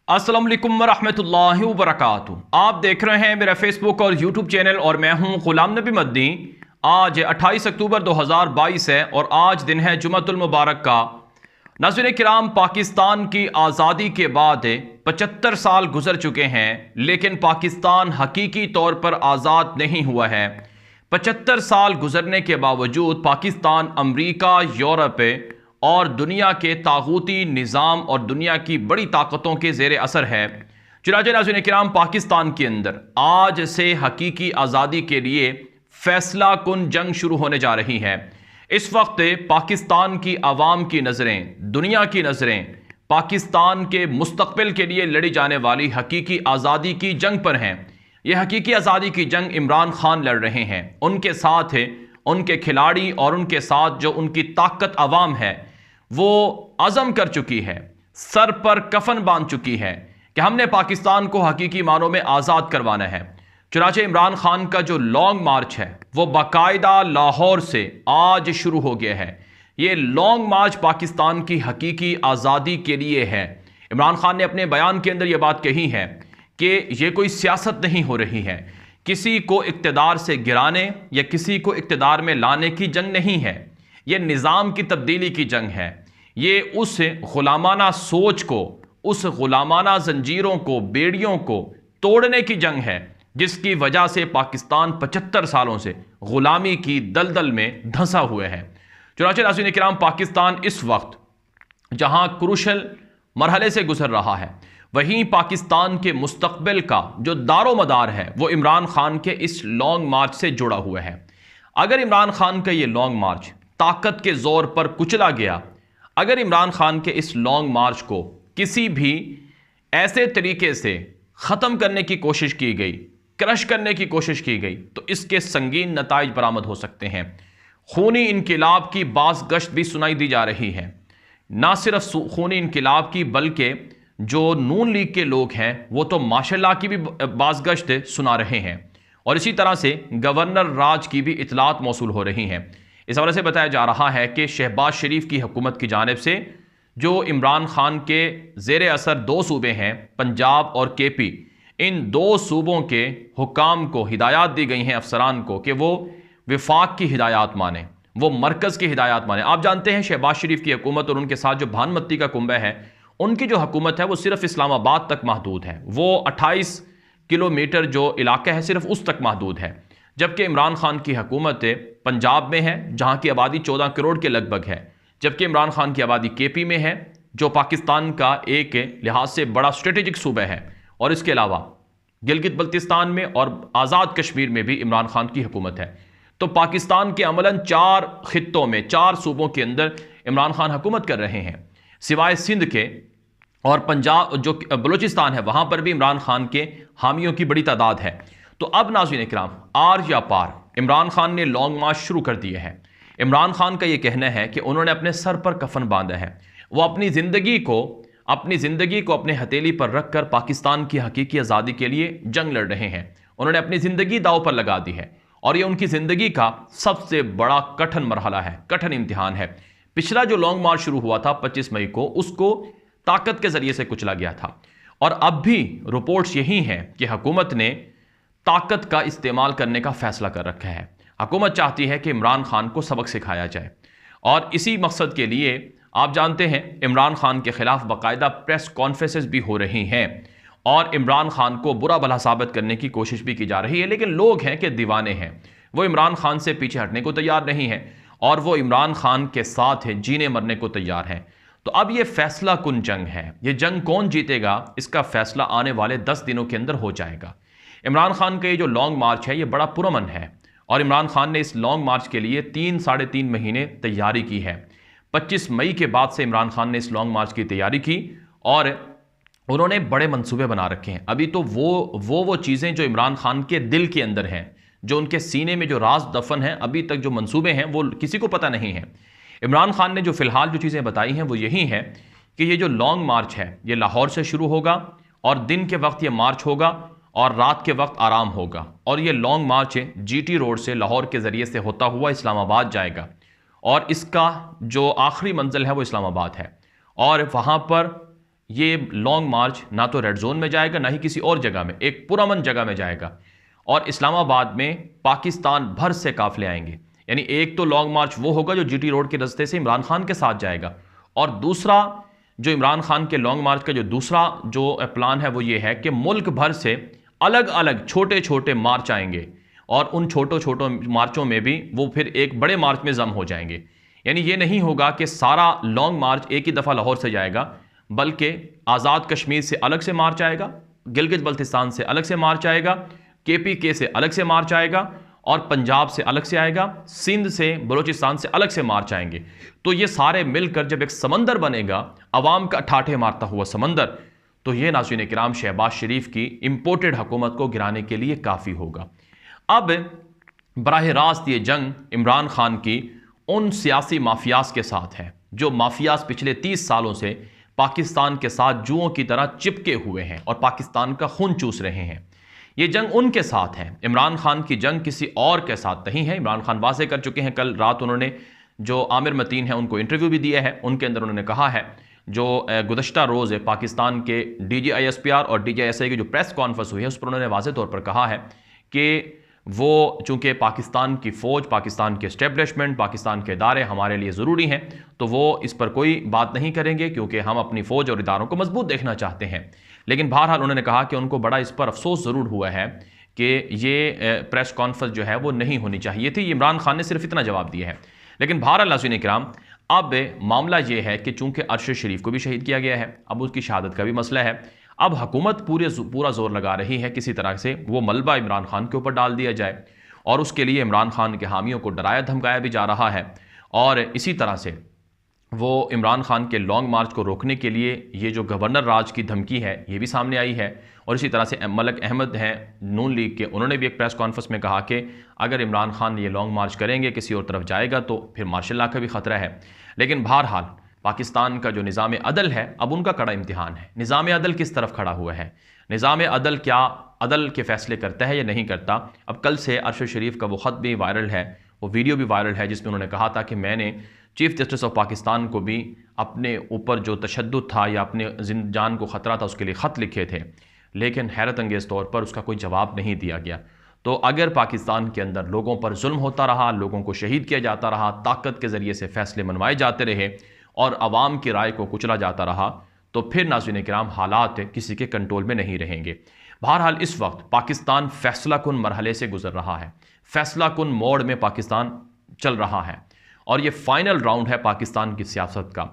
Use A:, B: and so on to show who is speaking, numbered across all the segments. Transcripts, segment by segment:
A: अस्सलाम वालेकुम वरहमतुल्लाहि वबरकातुहू। आप देख रहे हैं मेरा फेसबुक और यूट्यूब चैनल और मैं हूं गुलाम नबी मदनी। आज 28 अक्टूबर 2022 है और आज दिन है जुमअतुल मुबारक का। नाज़रीन किराम, पाकिस्तान की आज़ादी के बाद 75 साल गुजर चुके हैं, लेकिन पाकिस्तान हकीकी तौर पर आज़ाद नहीं हुआ है। 75 साल गुजरने के बावजूद पाकिस्तान अमरीका, यूरोप और दुनिया के तागूती निज़ाम और दुनिया की बड़ी ताकतों के ज़ेर असर है। चुनांचे नाज़रीन किराम, पाकिस्तान के अंदर आज से हकीकी आज़ादी के लिए फैसला कुन जंग शुरू होने जा रही है। इस वक्त पाकिस्तान की आवाम की नज़रें, दुनिया की नज़रें पाकिस्तान के मुस्तक़बिल के लिए लड़ी जाने वाली हकीकी आज़ादी की जंग पर हैं। यह हकीकी आज़ादी की जंग इमरान खान लड़ रहे हैं, उनके साथ उनके खिलाड़ी और उनके साथ जो उनकी ताकत आवाम है वो अज़म कर चुकी है, सर पर कफन बांध चुकी है कि हमने पाकिस्तान को हकीकी मानों में आज़ाद करवाना है। चुनांचे इमरान खान का जो लॉन्ग मार्च है वो बाकायदा लाहौर से आज शुरू हो गया है। ये लॉन्ग मार्च पाकिस्तान की हकीकी आज़ादी के लिए है। इमरान खान ने अपने बयान के अंदर ये बात कही है कि ये कोई सियासत नहीं हो रही है, किसी को इक़्तिदार से गिराने या किसी को इक़्तिदार में लाने की जंग नहीं है, ये निज़ाम की तब्दीली की जंग है। ये उस ग़ुलामाना सोच को, उस ग़ुलामाना ज़ंजीरों को, बेड़ियों को तोड़ने की जंग है जिसकी वजह से पाकिस्तान 75 सालों से ग़ुलामी की दलदल में धंसा हुए है। चुनांचे नाज़रीन किराम, पाकिस्तान इस वक्त जहां क्रूशल मरहले से गुजर रहा है, वहीं पाकिस्तान के मुस्तक़बिल का जो दारो मदार है वो इमरान खान के इस लॉन्ग मार्च से जुड़ा हुआ है। अगर इमरान खान का ये लॉन्ग मार्च ताकत के ज़ोर पर कुचला गया, अगर इमरान खान के इस लॉन्ग मार्च को किसी भी ऐसे तरीके से ख़त्म करने की कोशिश की गई, क्रश करने की कोशिश की गई, तो इसके संगीन नताइज बरामद हो सकते हैं। खूनी इनकिलाब की बाज़ गश्त भी सुनाई दी जा रही है। ना सिर्फ खूनी इनकिलाब की बल्कि जो नून लीग के लोग हैं वो तो माशाल्लाह की भी बाज़ गश्त सुना रहे हैं और इसी तरह से गवर्नर राज की भी इतलात मौसूल हो रही हैं। इस हवाले से बताया जा रहा है कि शहबाज शरीफ की हुकूमत की जानिब से जो इमरान खान के ज़ेर असर दो सूबे हैं, पंजाब और केपी, इन दो सूबों के हुकाम को हिदायत दी गई हैं, अफसरान को, कि वो विफाक की हिदायत माने, वो मरकज़ की हिदायत माने। आप जानते हैं शहबाज शरीफ की हुकूमत और उनके साथ जो भानमती का कुंबा है, उनकी जो हुकूमत है वो सिर्फ इस्लामाबाद तक महदूद है। वो 28 किलोमीटर जो इलाका है सिर्फ उस तक महदूद है, जबकि इमरान खान की हुकूमत पंजाब में है जहाँ की आबादी 14 करोड़ के लगभग है, जबकि इमरान खान की आबादी केपी में है जो पाकिस्तान का एक लिहाज से बड़ा स्ट्रेटेजिक सूबा है, और इसके अलावा गिलगित बल्तिस्तान में और आज़ाद कश्मीर में भी इमरान खान की हुकूमत है। तो पाकिस्तान के अमलन 4 खित्तों में, 4 सूबों के अंदर इमरान खान हुकूमत कर रहे हैं, सिवाय सिंध के और पंजाब जो बलूचिस्तान है वहाँ पर भी इमरान खान के हामियों की बड़ी तादाद है। तो अब नाज़रीन किराम, आर या पार इमरान खान ने लॉन्ग मार्च शुरू कर दिए हैं। इमरान खान का ये कहना है कि उन्होंने अपने सर पर कफन बांधा है, वो अपनी ज़िंदगी को अपने हथेली पर रख कर पाकिस्तान की हकीकी आज़ादी के लिए जंग लड़ रहे हैं। उन्होंने अपनी ज़िंदगी दाव पर लगा दी है और ये उनकी ज़िंदगी का सबसे बड़ा कठिन मरहला है, कठिन इम्तिहान है। पिछला जो लॉन्ग मार्च शुरू हुआ था 25 मई को, उसको ताकत के ज़रिए से कुचला गया था और अब भी रिपोर्ट्स यही हैं कि हुकूमत ने ताकत का इस्तेमाल करने का फ़ैसला कर रखा है। हुकूमत चाहती है कि इमरान खान को सबक सिखाया जाए और इसी मकसद के लिए आप जानते हैं इमरान खान के ख़िलाफ़ बाकायदा प्रेस कॉन्फ्रेंसेस भी हो रही हैं और इमरान खान को बुरा भला साबित करने की कोशिश भी की जा रही है। लेकिन लोग हैं कि दीवाने हैं, वो इमरान खान से पीछे हटने को तैयार नहीं है और वो इमरान खान के साथ है, जीने मरने को तैयार हैं। तो अब ये फैसला कुन जंग है, ये जंग कौन जीतेगा इसका फैसला आने वाले 10 दिनों के अंदर हो जाएगा। इमरान खान का ये जो लॉन्ग मार्च है ये बड़ा पुरअमन है और इमरान खान ने इस लॉन्ग मार्च के लिए 3-3.5 महीने तैयारी की है। 25 मई के बाद से इमरान खान ने इस लॉन्ग मार्च की तैयारी की और उन्होंने बड़े मंसूबे बना रखे हैं। अभी तो वो चीज़ें जो इमरान खान के दिल के अंदर हैं, जो उनके सीने में जो राज दफन है, अभी तक जो मंसूबे हैं वो किसी को पता नहीं है। इमरान खान ने जो फ़िलहाल जो चीज़ें बताई हैं वो यही है कि ये जो लॉन्ग मार्च है ये लाहौर से शुरू होगा और दिन के वक्त ये मार्च होगा और रात के वक्त आराम होगा, और ये लॉन्ग मार्च GT रोड से लाहौर के ज़रिए से होता हुआ इस्लामाबाद जाएगा और इसका जो आखिरी मंजिल है वो इस्लामाबाद है और वहाँ पर یہ لانگ مارچ نہ تو ریڈ زون میں جائے گا نہ ہی کسی اور جگہ میں، ایک پرامن جگہ میں جائے گا، اور اسلام آباد میں پاکستان بھر سے قافلے آئیں گے۔ یعنی ایک تو لانگ مارچ وہ ہوگا جو جی ٹی روڈ کے راستے سے عمران خان کے ساتھ جائے گا، اور دوسرا جو عمران خان کے لانگ مارچ کا جو دوسرا جو پلان ہے وہ یہ ہے کہ ملک بھر سے الگ الگ چھوٹے چھوٹے مارچ آئیں گے، اور ان چھوٹوں مارچوں میں بھی وہ پھر ایک بڑے مارچ میں ضم ہو جائیں گے۔ یعنی یہ نہیں ہوگا کہ سارا لانگ مارچ ایک ہی دفعہ لاہور سے جائے گا، بلکہ آزاد کشمیر سے الگ سے مارچ آئے گا، گلگت بلتستان سے الگ سے مارچ آئے گا، کے پی کے سے الگ سے مارچ آئے گا، اور پنجاب سے الگ سے آئے گا، سندھ سے، بلوچستان سے الگ سے مارچ آئیں گے۔ تو یہ سارے مل کر جب ایک سمندر بنے گا، عوام کا ٹھاٹھے مارتا ہوا سمندر، تو یہ ناظرین کرام شہباز شریف کی امپورٹڈ حکومت کو گرانے کے لیے کافی ہوگا۔ اب براہ راست یہ جنگ عمران خان کی ان سیاسی مافیاز کے ساتھ ہے جو مافیاز پچھلے 30 سالوں سے پاکستان کے ساتھ جوؤں کی طرح چپکے ہوئے ہیں اور پاکستان کا خون چوس رہے ہیں۔ یہ جنگ ان کے ساتھ ہے، عمران خان کی جنگ کسی اور کے ساتھ نہیں ہے۔ عمران خان واضح کر چکے ہیں، کل رات انہوں نے جو عامر متین ہیں ان کو انٹرویو بھی دیا ہے، ان کے اندر انہوں نے کہا ہے جو گزشتہ روز پاکستان کے D G I S P R اور D G I S I کی جو پریس کانفرنس ہوئی ہے اس پر انہوں نے واضح طور پر کہا ہے کہ وہ چونکہ پاکستان کی فوج، پاکستان کے اسٹیبلشمنٹ، پاکستان کے ادارے ہمارے لیے ضروری ہیں، تو وہ اس پر کوئی بات نہیں کریں گے کیونکہ ہم اپنی فوج اور اداروں کو مضبوط دیکھنا چاہتے ہیں۔ لیکن بہرحال انہوں نے کہا کہ ان کو بڑا اس پر افسوس ضرور ہوا ہے کہ یہ پریس کانفرنس جو ہے وہ نہیں ہونی چاہیے تھی۔ عمران خان نے صرف اتنا جواب دیا ہے۔ لیکن بہرحال ناظرین کرام اب معاملہ یہ ہے کہ چونکہ ارشد شریف کو بھی شہید کیا گیا ہے، اب اس کی شہادت کا بھی مسئلہ ہے، اب حکومت پورا زور لگا رہی ہے کسی طرح سے وہ ملبہ عمران خان کے اوپر ڈال دیا جائے، اور اس کے لیے عمران خان کے حامیوں کو ڈرایا دھمکایا بھی جا رہا ہے، اور اسی طرح سے وہ عمران خان کے لانگ مارچ کو روکنے کے لیے یہ جو گورنر راج کی دھمکی ہے یہ بھی سامنے آئی ہے، اور اسی طرح سے ملک احمد ہیں نون لیگ کے، انہوں نے بھی ایک پریس کانفرنس میں کہا کہ اگر عمران خان یہ لانگ مارچ کریں گے کسی اور طرف جائے گا تو پھر مارشل لا کا بھی خطرہ ہے۔ لیکن بہرحال پاکستان کا جو نظام عدل ہے اب ان کا کڑا امتحان ہے۔ نظام عدل کس طرف کھڑا ہوا ہے؟ نظام عدل کیا عدل کے فیصلے کرتا ہے یا نہیں کرتا؟ اب کل سے ارشد شریف کا وہ خط بھی وائرل ہے، وہ ویڈیو بھی وائرل ہے، جس میں انہوں نے کہا تھا کہ میں نے چیف جسٹس آف پاکستان کو بھی اپنے اوپر جو تشدد تھا یا اپنے جان کو خطرہ تھا اس کے لیے خط لکھے تھے، لیکن حیرت انگیز طور پر اس کا کوئی جواب نہیں دیا گیا۔ تو اگر پاکستان کے اندر لوگوں پر ظلم ہوتا رہا، لوگوں کو شہید کیا جاتا رہا، طاقت کے ذریعے سے فیصلے منوائے جاتے رہے اور عوام کی رائے کو کچلا جاتا رہا، تو پھر ناظرین کرام حالات کسی کے کنٹرول میں نہیں رہیں گے۔ بہرحال اس وقت پاکستان فیصلہ کن مرحلے سے گزر رہا ہے، فیصلہ کن موڑ میں پاکستان چل رہا ہے، اور یہ فائنل راؤنڈ ہے پاکستان کی سیاست کا۔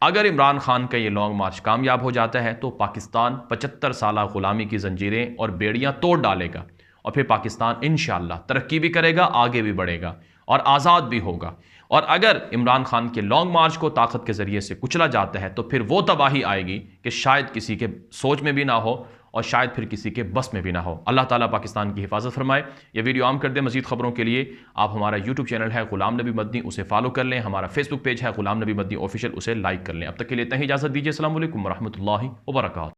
A: اگر عمران خان کا یہ لانگ مارچ کامیاب ہو جاتا ہے تو پاکستان 75 سالہ غلامی کی زنجیریں اور بیڑیاں توڑ ڈالے گا، اور پھر پاکستان انشاءاللہ ترقی بھی کرے گا، آگے بھی بڑھے گا اور آزاد بھی ہوگا۔ اور اگر عمران خان کے لانگ مارچ کو طاقت کے ذریعے سے کچلا جاتا ہے تو پھر وہ تباہی آئے گی کہ شاید کسی کے سوچ میں بھی نہ ہو اور شاید پھر کسی کے بس میں بھی نہ ہو۔ اللہ تعالیٰ پاکستان کی حفاظت فرمائے۔ یہ ویڈیو عام کر دیں۔ مزید خبروں کے لیے آپ ہمارا یوٹیوب چینل ہے غلام نبی مدنی، اسے فالو کر لیں۔ ہمارا فیس بک پیج ہے غلام نبی مدنی آفیشیل، اسے لائک کر لیں۔ اب تک کے لیے اتنا ہی اجازت دیجیے۔ السلام علیکم ورحمۃ اللہ وبرکاتہ۔